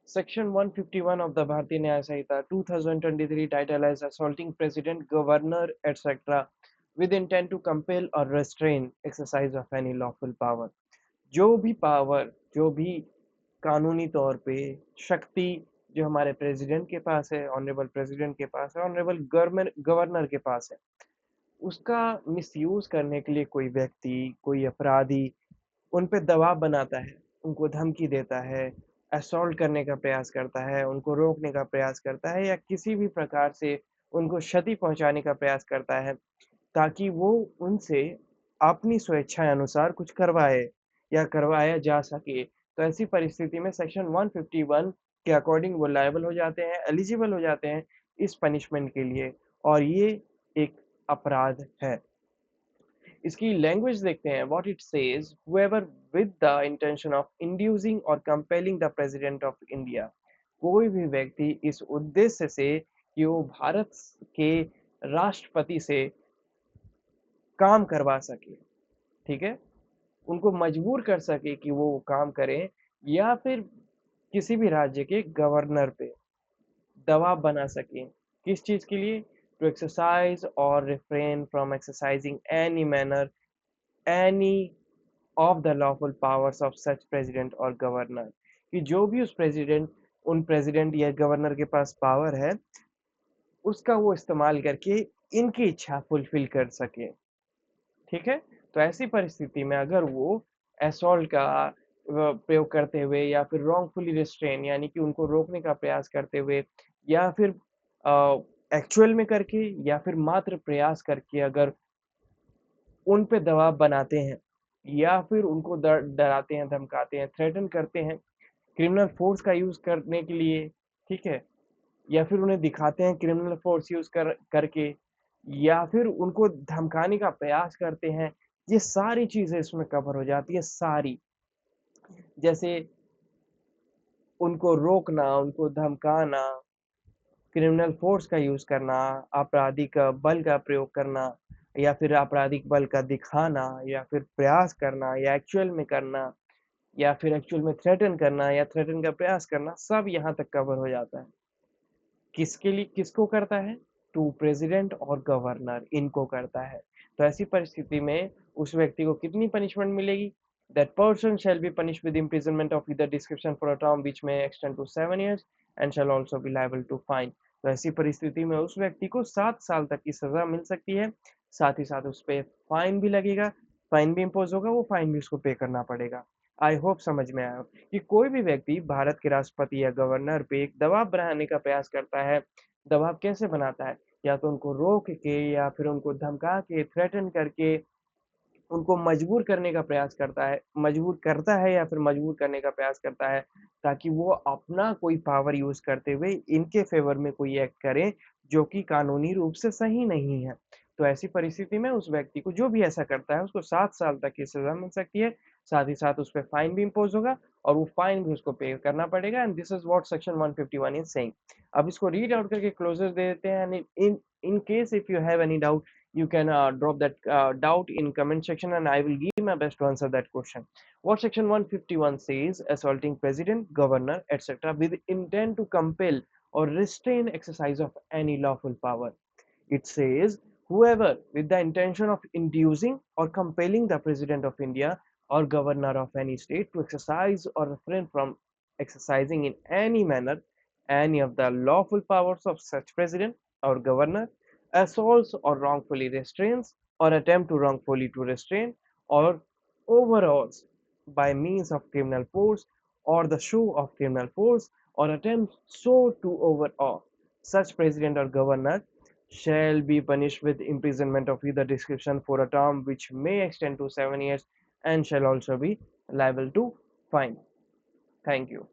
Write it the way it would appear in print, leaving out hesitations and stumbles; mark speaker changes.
Speaker 1: Section 151 of the Bharatiya Nyaya Samhita 2023 title as assaulting president, governor, etc. with intent to compel or restrain exercise of any lawful power. जो भी power, जो भी कानूनी तौर पे शक्ति जो हमारे प्रेसिडेंट के पास है, ऑनरेबल प्रेसिडेंट के पास है, ऑनरेबल गवर्नर के पास है, उसका मिसयूज करने के लिए कोई व्यक्ति, कोई अपराधी उन पे दबाव बनाता है, उनको धमकी देता है, असॉल्ट करने का प्रयास करता है, उनको रोकने का प्रयास करता है या किसी भी प्रकार से उनको क्षति पहुँचाने का प्रयास करता है, ताकि वो उनसे अपनी स्वेच्छा अनुसार कुछ करवाए या करवाया जा सके। तो ऐसी परिस्थिति में सेक्शन 151 के अकॉर्डिंग वो लायबल हो जाते हैं, एलिजिबल हो जाते हैं इस पनिशमेंट के लिए और ये एक अपराध है। इसकी लैंग्वेज देखते हैं what it says whoever with the intention of inducing or compelling the president of India। कोई भी व्यक्ति इस उद्देश्य से कि वो भारत के राष्ट्रपति से काम करवा सके, ठीक है, उनको मजबूर कर सके कि वो काम करें या फिर किसी भी राज्य के गवर्नर पे दबाव बना सके किस चीज के लिए, टू एक्सरसाइज और refrain from exercising any manner any of the lawful powers of such president और गवर्नर, कि जो भी उन प्रेसिडेंट या गवर्नर के पास पावर है उसका वो इस्तेमाल करके इनकी इच्छा फुलफिल कर सके, ठीक है। तो ऐसी परिस्थिति में अगर वो असॉल्ट का प्रयोग करते हुए या फिर रॉन्गफुली रिस्ट्रेन यानी कि उनको रोकने का प्रयास करते हुए या फिर एक्चुअल में करके या फिर मात्र प्रयास करके अगर उन पे दबाव बनाते हैं या फिर उनको डराते हैं, धमकाते हैं, थ्रेटन करते हैं क्रिमिनल फोर्स का यूज करने के लिए, ठीक है, या फिर उन्हें दिखाते हैं क्रिमिनल फोर्स यूज करके या फिर उनको धमकाने का प्रयास करते हैं, ये सारी चीजें इसमें कवर हो जाती है सारी। जैसे उनको रोकना, उनको धमकाना, क्रिमिनल फोर्स का यूज करना, आपराधिक बल का प्रयोग करना या फिर आपराधिक बल का दिखाना या फिर प्रयास करना या एक्चुअल में करना या फिर एक्चुअल में थ्रेटन करना या थ्रेटन का प्रयास करना, सब यहाँ तक कवर हो जाता है। किसके लिए, किसको करता है, टू प्रेसिडेंट और गवर्नर इनको करता है। तो ऐसी परिस्थिति में उस व्यक्ति को कितनी पनिशमेंट मिलेगी, that person shall be punish with imprisonment of either description for a term which may extend to 7 years and shall also be liable to fine. तो ऐसी परिस्थिति में उस व्यक्ति को 7 साल तक की सजा मिल सकती है, साथ ही साथ उस पर फाइन भी लगेगा, फाइन भी इम्पोज होगा, वो फाइन भी उसको पे करना पड़ेगा। आई होप समझ में आया कि कोई भी व्यक्ति भारत के राष्ट्रपति या गवर्नर पे एक दबाव बनाने का प्रयास करता है, दबाव कैसे बनाता है, या तो उनको रोक के या फिर उनको धमका के थ्रेटन करके उनको मजबूर करने का प्रयास करता है, मजबूर करता है या फिर मजबूर करने का प्रयास करता है ताकि वो अपना कोई पावर यूज करते हुए इनके फेवर में कोई एक्ट करे जो कि कानूनी रूप से सही नहीं है। तो ऐसी परिस्थिति में उस व्यक्ति को जो भी ऐसा करता है उसको 7 साल तक की सजा मिल सकती है, साथ ही साथ उस पर फाइन भी इम्पोज होगा और वो फाइन भी उसको पे करना पड़ेगा and this is what section 151 is saying. अब इसको रीड आउट करके क्लोजेस दे देते हैं and in case if you have any doubt you can drop that doubt in comment section and I will give my best to answer that question. What section 151 says, assaulting president, governor, etc. with intent to compel or restrain exercise of any lawful power. It says, whoever with the intention of inducing or compelling the president of India or governor of any state to exercise or refrain from exercising in any manner any of the lawful powers of such president or governor, assaults or wrongfully restrains or attempt to wrongfully to restrain or overawes by means of criminal force or the show of criminal force or attempt so to overawe such president or governor shall be punished with imprisonment of either description for a term which may extend to 7 years and shall also be liable to fine. Thank you.